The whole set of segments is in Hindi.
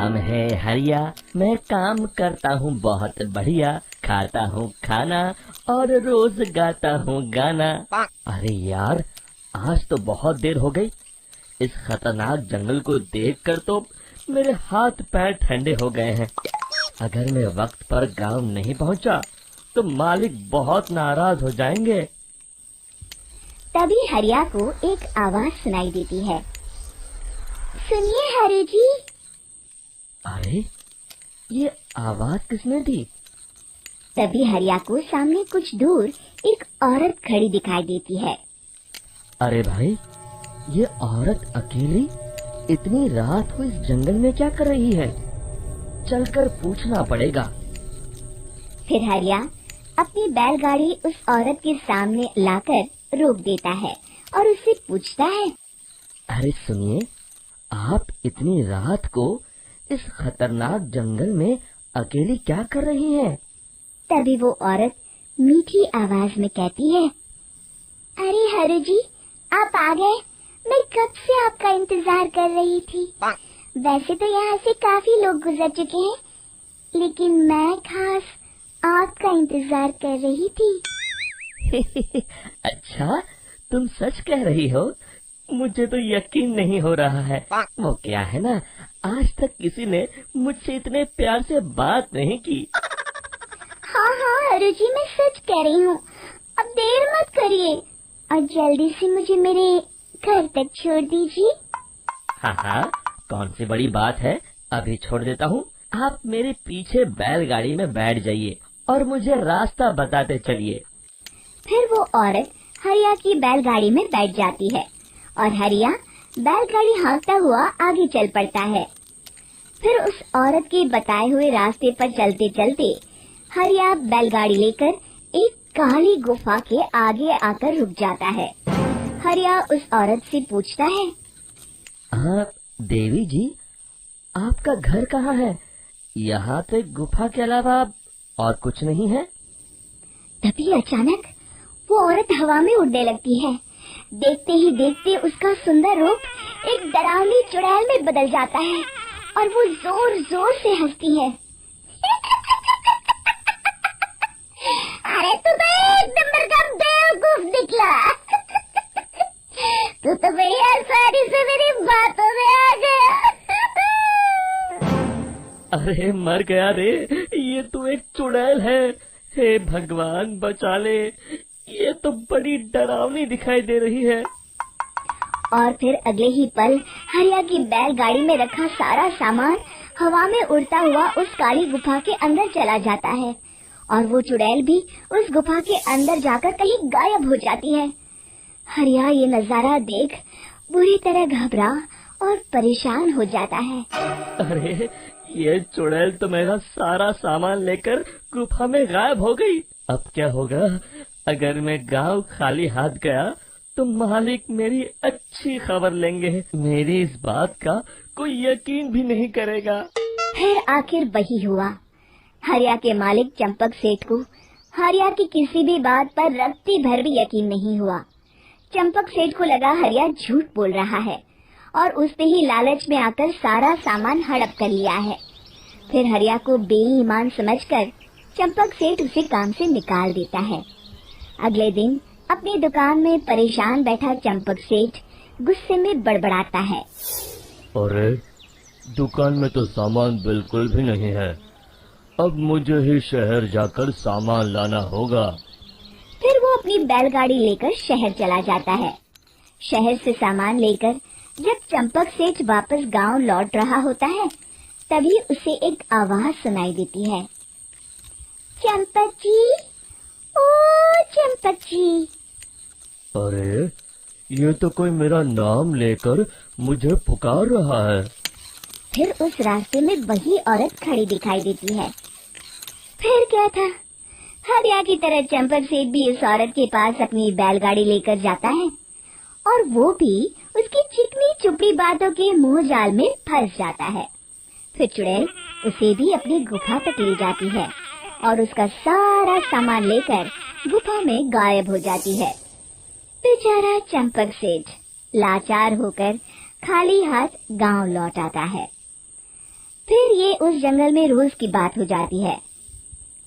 नाम है हरिया, मैं काम करता हूँ बहुत बढ़िया, खाता हूँ खाना और रोज गाता हूँ गाना। अरे यार, आज तो बहुत देर हो गई। इस खतरनाक जंगल को देखकर तो मेरे हाथ पैर ठंडे हो गए हैं। अगर मैं वक्त पर गांव नहीं पहुंचा तो मालिक बहुत नाराज हो जाएंगे। तभी हरिया को एक आवाज सुनाई देती है। सुनिए हरि जी। अरे, ये आवाज किसने दी? तभी हरिया को सामने कुछ दूर एक औरत खड़ी दिखाई देती है। अरे भाई, ये औरत अकेली इतनी रात को इस जंगल में क्या कर रही है? चलकर पूछना पड़ेगा। फिर हरिया अपनी बैलगाड़ी उस औरत के सामने लाकर रोक देता है और उससे पूछता है। अरे सुनिए, आप इतनी रात को इस खतरनाक जंगल में अकेली क्या कर रही हैं? तभी वो औरत मीठी आवाज में कहती है। अरे हरि जी, आप आ गए। मैं कब से आपका इंतजार कर रही थी। वैसे तो यहाँ से काफी लोग गुजर चुके हैं, लेकिन मैं खास आपका इंतजार कर रही थी। अच्छा, तुम सच कह रही हो? मुझे तो यकीन नहीं हो रहा है। वो क्या है ना, आज तक किसी ने मुझसे इतने प्यार से बात नहीं की। हाँ हरि जी, मैं सच कह रही हूँ। अब देर मत करिए और जल्दी से मुझे मेरे घर तक छोड़ दीजिए। हाँ, कौन सी बड़ी बात है, अभी छोड़ देता हूँ। आप मेरे पीछे बैलगाड़ी में बैठ जाइए और मुझे रास्ता बताते चलिए। फिर वो औरत हरिया की बैलगाड़ी में बैठ जाती है और हरिया बैलगाड़ी हाँकता हुआ आगे चल पड़ता है। फिर उस औरत के बताए हुए रास्ते पर चलते चलते हरिया बैलगाड़ी लेकर एक काली गुफा के आगे आकर रुक जाता है। हरिया उस औरत से पूछता है। हाँ देवी जी, आपका घर कहाँ है? यहाँ तो एक गुफा के अलावा और कुछ नहीं है। तभी अचानक वो औरत हवा में उड़ने लगती है। देखते ही देखते उसका सुंदर रूप एक डरावनी चुड़ैल में बदल जाता है और वो जोर जोर से हंसती है। अरे तू तो एक नंबर का बेवकूफ निकला। तू तो मेरी आसानी से मेरी बातों में आ गया। अरे मर गया रे, ये तो एक चुड़ैल है। हे भगवान बचा ले, ये तो बड़ी डरावनी दिखाई दे रही है। और फिर अगले ही पल हरिया की बैलगाड़ी में रखा सारा सामान हवा में उड़ता हुआ उस काली गुफा के अंदर चला जाता है और वो चुड़ैल भी उस गुफा के अंदर जाकर कहीं गायब हो जाती है। हरिया ये नजारा देख बुरी तरह घबरा और परेशान हो जाता है। अरे, ये चुड़ैल तो मेरा सारा सामान लेकर गुफा में गायब हो गई। अब क्या होगा? अगर मैं गांव खाली हाथ गया तो मालिक मेरी अच्छी खबर लेंगे। मेरी इस बात का कोई यकीन भी नहीं करेगा। फिर आखिर वही हुआ। हरिया के मालिक चंपक सेठ को हरिया की किसी भी बात पर रत्ती भर भी यकीन नहीं हुआ। चंपक सेठ को लगा हरिया झूठ बोल रहा है और उसने ही लालच में आकर सारा सामान हड़प कर लिया है। फिर हरिया को बेईमान समझकर चंपक सेठ उसे काम से निकाल देता है। अगले दिन अपनी दुकान में परेशान बैठा चंपक सेठ गुस्से में बड़बड़ाता है। अरे, दुकान में तो सामान बिल्कुल भी नहीं है। अब मुझे ही शहर जाकर सामान लाना होगा। फिर वो अपनी बैलगाड़ी लेकर शहर चला जाता है। शहर से सामान लेकर जब चंपक सेठ वापस गांव लौट रहा होता है, तभी उसे एक आवाज सुनाई देती है। चंपक जी, ओ चंपक जी। अरे, ये तो कोई मेरा नाम लेकर मुझे पुकार रहा है। फिर उस रास्ते में वही औरत खड़ी दिखाई देती है। फिर क्या था, हरिया की तरह चंपक सेठ भी उस औरत के पास अपनी बैलगाड़ी लेकर जाता है और वो भी उसकी चिकनी चुपड़ी बातों के मुंह जाल में फंस जाता है। फिर चुड़ैल उसे भी अपनी गुफा तक ले जाती है और उसका सारा सामान लेकर गुफा में गायब हो जाती है। बेचारा चंपक सेठ लाचार होकर खाली हाथ गांव लौट आता है। फिर ये उस जंगल में रोज की बात हो जाती है।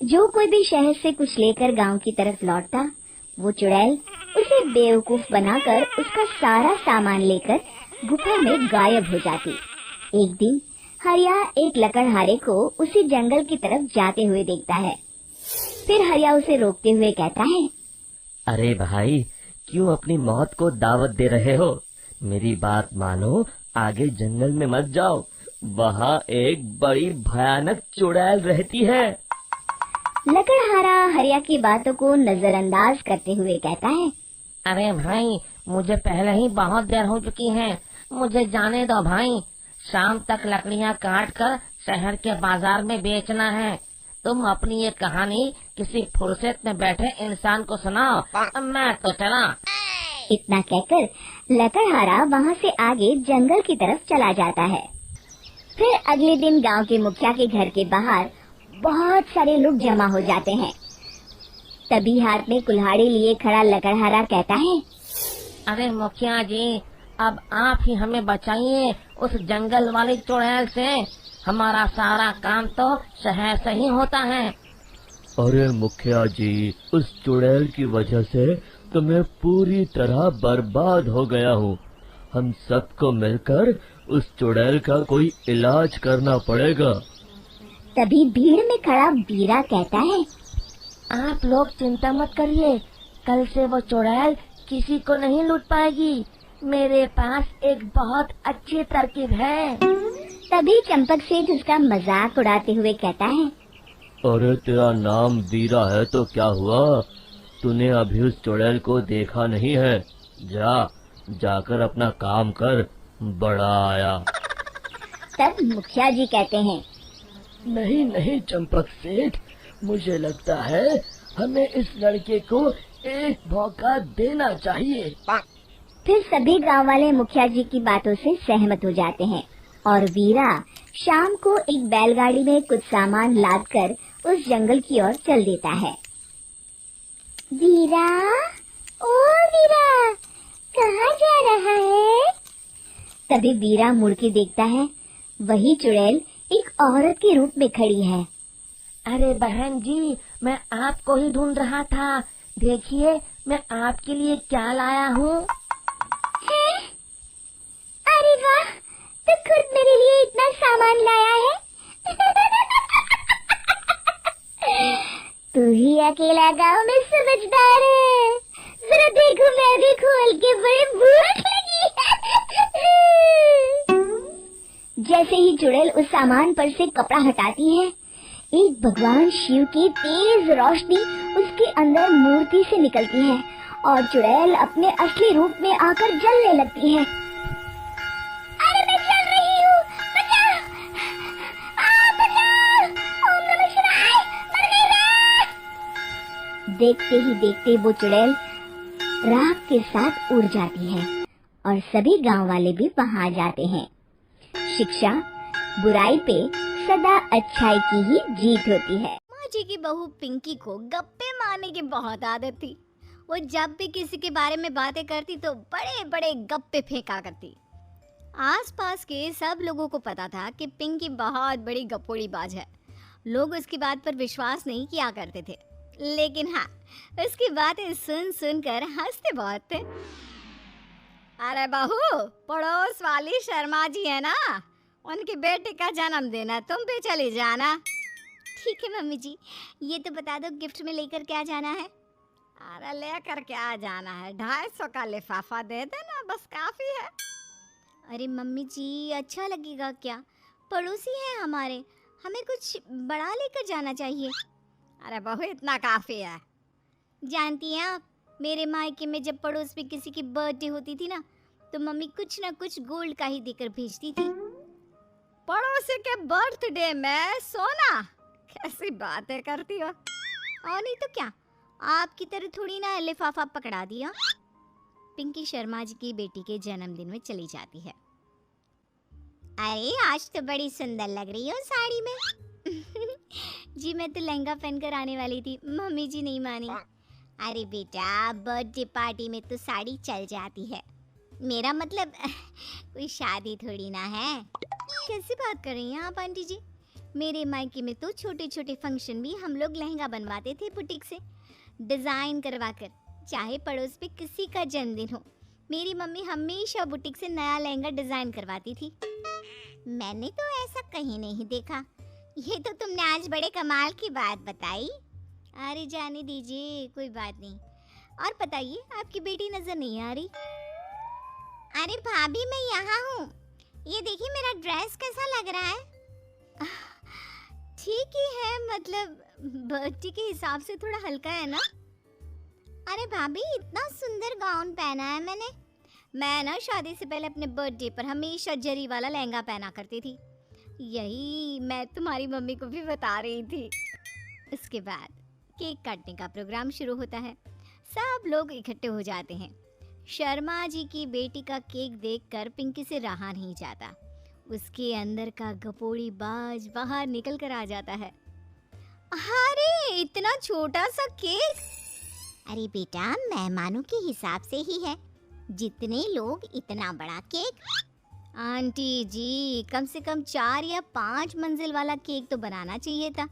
जो कोई भी शहर से कुछ लेकर गांव की तरफ लौटता, वो चुड़ैल उसे बेवकूफ बनाकर उसका सारा सामान लेकर गुफा में गायब हो जाती। एक दिन हरिया एक लकड़हारे को उसी जंगल की तरफ जाते हुए देखता है। फिर हरिया उसे रोकते हुए कहता है, अरे भाई, क्यों अपनी मौत को दावत दे रहे हो? मेरी बात मानो, आगे जंगल में मत जाओ, वहाँ एक बड़ी भयानक चुड़ैल रहती है। लकड़हारा हरिया की बातों को नजरअंदाज करते हुए कहता है, अरे भाई, मुझे पहले ही बहुत देर हो चुकी है, मुझे जाने दो भाई। शाम तक लकड़ियाँ काट कर शहर के बाजार में बेचना है। तुम अपनी ये कहानी किसी फुर्सत में बैठे इंसान को सुनाओ, मैं तो चला। इतना कहकर लकड़हारा वहाँ से आगे जंगल की तरफ चला जाता है। फिर अगले दिन गांव के मुखिया के घर के बाहर बहुत सारे लोग जमा हो जाते हैं। तभी हाथ में कुल्हाड़ी लिए खड़ा लकड़हारा कहता है, अरे मुखिया जी, अब आप ही हमें बचाइए उस जंगल वाली चुड़ैल से। हमारा सारा काम तो शहर से ही होता है। अरे मुखिया जी, उस चुड़ैल की वजह से तो मैं पूरी तरह बर्बाद हो गया हूँ। हम सबको मिलकर उस चुड़ैल का कोई इलाज करना पड़ेगा। तभी भीड़ में खड़ा बीरा कहता है, आप लोग चिंता मत करिए, कल से वो चुड़ैल किसी को नहीं लूट पाएगी। मेरे पास एक बहुत अच्छी तरकीब है। तभी चंपक सेठ उसका मजाक उड़ाते हुए कहता है, अरे तेरा नाम वीरा है तो क्या हुआ? तूने अभी उस चुड़ैल को देखा नहीं है? जाकर अपना काम कर, बड़ा आया। तब मुखिया जी कहते हैं, नहीं नहीं चंपक सेठ, मुझे लगता है हमें इस लड़के को एक मौका देना चाहिए। फिर सभी गांव वाले मुखिया जी की बातों से सहमत हो जाते हैं और वीरा शाम को एक बैलगाड़ी में कुछ सामान लादकर उस जंगल की ओर चल देता है। वीरा, ओ वीरा, कहाँ जा रहा है? तभी वीरा मुड़ के देखता है, वही चुड़ैल एक औरत के रूप में खड़ी है। अरे बहन जी, मैं आपको ही ढूंढ रहा था। देखिए, मैं आपके लिए क्या लाया हूँ। अरे वाह, तो खुद मेरे लिए इतना सामान लाया है। तू ही अकेला गांव में समझदार है। जरा देखो, मैं भी खोल के, बड़ी भूख लगी है। जैसे ही चुड़ैल उस सामान पर से कपड़ा हटाती है, एक भगवान शिव की तेज रोशनी उसके अंदर मूर्ति से निकलती है और चुड़ैल अपने असली रूप में आकर जलने लगती है। अरे मैं जल रही हूँ, बचाओ! बचाओ! ओम नमः शिवाय, मर गई मैं! देखते ही देखते वो चुड़ैल राख के साथ उड़ जाती है और सभी गांव वाले भी वहां जाते हैं। शिक्षा, बुराई पे सदा अच्छाई की ही जीत होती है। माँ जी की बहू पिंकी को गप्पे मारने की बहुत आदत थी। वो जब भी किसी के बारे में बातें करती तो बड़े बड़े गप्पे फेंका करती। आसपास के सब लोगों को पता था कि पिंकी बहुत बड़ी गप्पोड़ी बाज है। लोग उसकी बात पर विश्वास नहीं किया करते थे, लेकिन हाँ, उसकी बातें सुन सुन कर हंसते बहुत थे। अरे बहू, पड़ोस वाली शर्मा जी है ना, उनकी बेटी का जन्मदिन है, तुम भी चली जाना। ठीक है मम्मी जी, ये तो बता दो गिफ्ट में लेकर क्या जाना है? अरे लेकर क्या जाना है, 250 का लिफाफा दे देना, बस काफी है। अरे मम्मी जी, अच्छा लगेगा क्या? पड़ोसी हैं हमारे, हमें कुछ बड़ा लेकर जाना चाहिए। अरे बहू, इतना काफी है। जानती हैं आप, मेरे मायके में जब पड़ोस में किसी की बर्थडे होती थी ना, तो मम्मी कुछ ना कुछ गोल्ड का ही देकर भेजती थी। पड़ोसी के बर्थडे में सोना? कैसी बातें करती हो। और नहीं तो क्या, आपकी तरह थोड़ी ना लिफाफा पकड़ा दिया। पिंकी शर्मा जी की बेटी के जन्मदिन में चली जाती है। अरे आज तो बड़ी सुंदर लग रही हो साड़ी में। जी मैं तो लहंगा पहनकर आने वाली थी, मम्मी जी नहीं मानी। अरे बेटा, बर्थडे पार्टी में तो साड़ी चल जाती है, मेरा मतलब कोई शादी थोड़ी ना है। कैसी बात कर रही हैं आप आंटी जी? मेरे मायके में तो छोटे छोटे फंक्शन भी हम लोग लहंगा बनवाते थे बुटीक से डिजाइन करवा कर, चाहे पड़ोस पे किसी का जन्मदिन हो। मेरी मम्मी हमेशा बुटीक से नया लहंगा डिजाइन करवाती थी। मैंने तो ऐसा कहीं नहीं देखा। ये तो तुमने आज बड़े कमाल की बात बताई। अरे जाने दीजिए, कोई बात नहीं। और बताइए, आपकी बेटी नजर नहीं आ रही? अरे भाभी, मैं यहाँ हूँ। ये देखिए मेरा ड्रेस कैसा लग रहा है? ठीक ही है, मतलब बर्थडे के हिसाब से थोड़ा हल्का है ना। अरे भाभी, इतना सुंदर गाउन पहना है मैंने। मैं ना शादी से पहले अपने बर्थडे पर हमेशा जरी वाला लहंगा पहना करती थी। यही मैं तुम्हारी मम्मी को भी बता रही थी। इसके बाद केक काटने का प्रोग्राम शुरू होता है। सब लोग इकट्ठे हो जाते हैं। शर्मा जी की बेटी का केक देखकर पिंकी से रहा नहीं जाता। उसके अंदर का गपोड़ी बाज बाहर निकल कर आ जाता है। अरे इतना छोटा सा केक! अरे बेटा, मेहमानों के हिसाब से ही है, जितने लोग इतना बड़ा केक। आंटी जी, कम से कम 4 या 5 मंजिल वाला केक तो बनाना चाहिए था।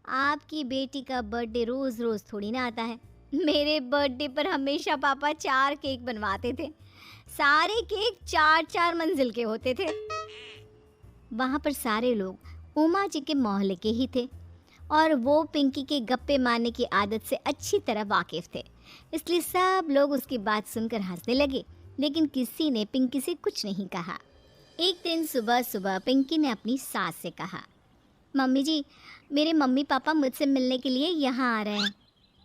आपकी बेटी का बर्थडे रोज रोज थोड़ी ना आता है। मेरे बर्थडे पर हमेशा पापा 4 केक बनवाते थे। सारे केक 4-4 मंजिल के होते थे। वहाँ पर सारे लोग उमा जी के मोहल्ले के ही थे और वो पिंकी के गप्पे मारने की आदत से अच्छी तरह वाकिफ थे, इसलिए सब लोग उसकी बात सुनकर हंसने लगे, लेकिन किसी ने पिंकी से कुछ नहीं कहा। एक दिन सुबह सुबह पिंकी ने अपनी सास से कहा, मम्मी जी, मेरे मम्मी पापा मुझसे मिलने के लिए यहाँ आ रहे हैं।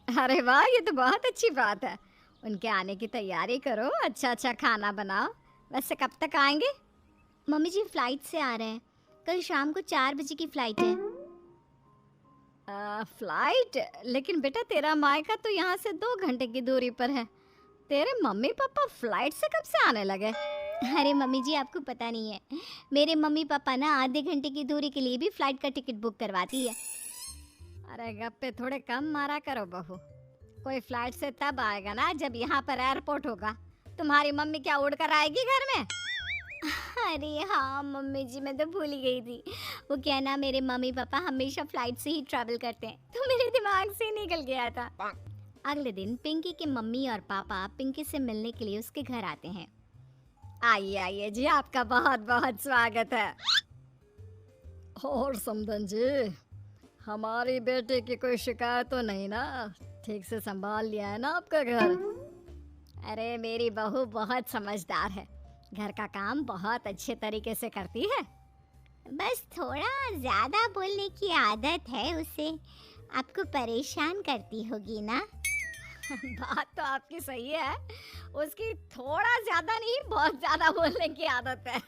अरे वाह, ये तो बहुत अच्छी बात है। उनके आने की तैयारी करो, अच्छा अच्छा खाना बनाओ। वैसे कब तक आएंगे? मम्मी जी फ्लाइट से आ रहे हैं, कल शाम को 4 बजे की फ्लाइट है। फ्लाइट? लेकिन बेटा तेरा मायका तो यहाँ से 2 घंटे की दूरी पर है। तेरे मम्मी पापा फ्लाइट से कब से आने लगे? अरे मम्मी जी, आपको पता नहीं है, मेरे मम्मी पापा ना आधे घंटे की दूरी के लिए भी फ्लाइट का टिकट बुक करवाती है। अरे गप्पे थोड़े कम मारा करो बहू। कोई फ्लाइट से तब आएगा ना जब यहाँ पर एयरपोर्ट होगा। तुम्हारी मम्मी क्या उड़कर आएगी घर में? अरे हाँ मम्मी जी, मैं तो भूल ही गई थी। वो क्या ना, मेरे मम्मी पापा हमेशा फ्लाइट से ही ट्रैवल करते हैं, तो मेरे दिमाग से निकल गया था। अगले दिन पिंकी के मम्मी और पापा पिंकी से मिलने के लिए उसके घर आते हैं। आइए आइए जी, आपका बहुत बहुत स्वागत है। और समदन जी, हमारी बेटे की कोई शिकायत तो नहीं ना? ठीक से संभाल लिया है ना आपका घर? अरे मेरी बहू बहुत समझदार है, घर का काम बहुत अच्छे तरीके से करती है। बस थोड़ा ज्यादा बोलने की आदत है उसे, आपको परेशान करती होगी ना? बात तो आपकी सही है, उसकी थोड़ा ज्यादा नहीं बहुत ज्यादा बोलने की आदत है।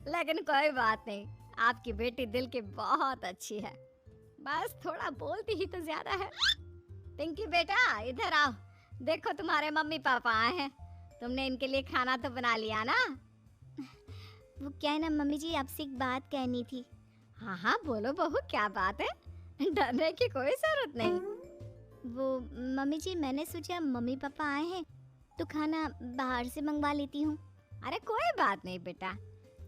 लेकिन कोई बात नहीं, आपकी बेटी दिल की बहुत अच्छी है, बस थोड़ा बोलती ही तो ज्यादा है। पिंकी बेटा इधर आओ, देखो तुम्हारे मम्मी पापा आए हैं। तुमने इनके लिए खाना तो बना लिया ना? वो क्या है ना मम्मी जी, आपसे एक बात कहनी थी। हाँ हाँ बोलो बहू, क्या बात है? डरने की कोई जरूरत नहीं। वो मम्मी जी, मैंने सोचा मम्मी पापा आए हैं तो खाना बाहर से मंगवा लेती हूँ। अरे कोई बात नहीं बेटा,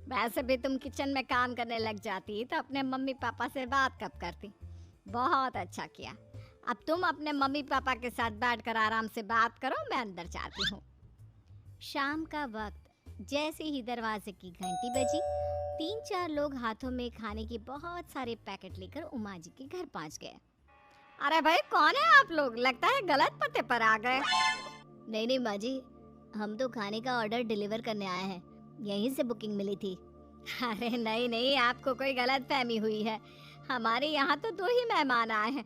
वैसे भी तुम किचन में काम करने लग जाती तो अपने मम्मी पापा से बात कब करती। बहुत अच्छा किया। अब तुम अपने मम्मी पापा के साथ बैठकर आराम से बात करो, मैं अंदर जाती हूँ। शाम का वक्त जैसे ही दरवाजे की घंटी बजी, 3-4 लोग हाथों में खाने के बहुत सारे पैकेट लेकर उमा जी के घर पहुंच गए। अरे भाई कौन है आप लोग? लगता है गलत पते पर आ गए। नहीं नहीं माँ जी, हम तो खाने का ऑर्डर डिलीवर करने आए हैं, यहीं से बुकिंग मिली थी। अरे नहीं नहीं, आपको कोई गलत फहमी हुई है। हमारे यहाँ तो 2 ही मेहमान आए हैं।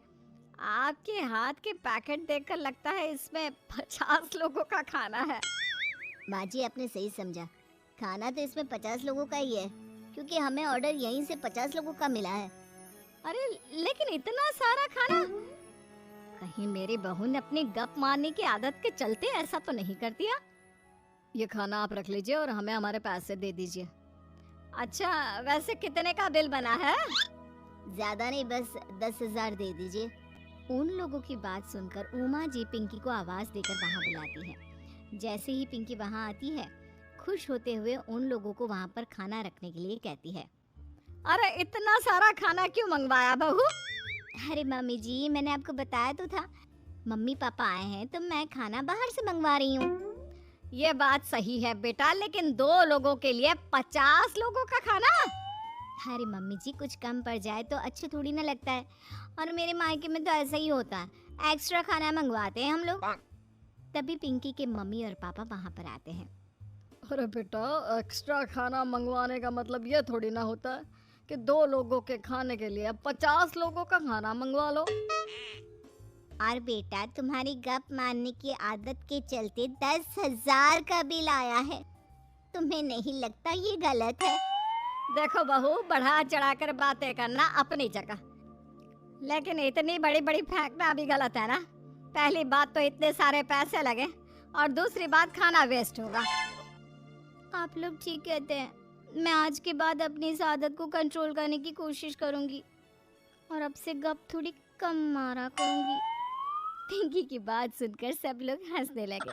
आपके हाथ के पैकेट देखकर लगता है इसमें 50 लोगों का खाना है। माँ जी आपने सही समझा, खाना तो इसमें 50 लोगों का ही है, क्योंकि हमें ऑर्डर यहीं से 50 लोगों का मिला है। अरे लेकिन इतना सारा खाना? कहीं मेरी बहू ने अपनी गप मारने की आदत के चलते ऐसा तो नहीं कर दिया? ये खाना आप रख लीजिए और हमें हमारे पैसे दे दीजिए। अच्छा, वैसे कितने का बिल बना है? ज्यादा नहीं, बस 10,000 दे दीजिए। उन लोगों की बात सुनकर उमा जी पिंकी को आवाज देकर वहाँ बुलाती है। जैसे ही पिंकी वहाँ आती है, खुश होते हुए उन लोगों को वहाँ पर खाना रखने के लिए कहती है। अरे इतना सारा खाना क्यों मंगवाया बहू? अरे मम्मी जी, मैंने आपको बताया तो था, मम्मी पापा आए हैं तो मैं खाना बाहर से मंगवा रही हूँ। ये बात सही है बेटा, लेकिन 2 लोगों के लिए 50 लोगों का खाना? अरे मम्मी जी, कुछ कम पड़ जाए तो अच्छा थोड़ी ना लगता है, और मेरे मायके में तो ऐसा ही होता है, एक्स्ट्रा खाना मंगवाते हैं हम लोग। तभी पिंकी के मम्मी और पापा वहाँ पर आते हैं। अरे बेटा, एक्स्ट्रा खाना मंगवाने का मतलब ये थोड़ी ना होता है कि 2 लोगों के खाने के लिए 50 लोगों का खाना मंगवा लो। और बेटा, तुम्हारी गप मारने की आदत के चलते 10,000 का बिल आया है। तुम्हें नहीं लगता ये गलत है? देखो बहू, बढ़ा चढ़ाकर बातें करना अपनी जगह, लेकिन इतनी बड़ी बड़ी फेंकना भी गलत है ना। पहली बात तो इतने सारे पैसे लगे, और दूसरी बात खाना वेस्ट होगा। आप लोग ठीक कहते हैं, मैं आज के बाद अपनी इस आदत को कंट्रोल करने की कोशिश करूंगी और अब से गप थोड़ी कम मारा करूंगी। पिंकी की बात सुनकर सब लोग हंसने लगे।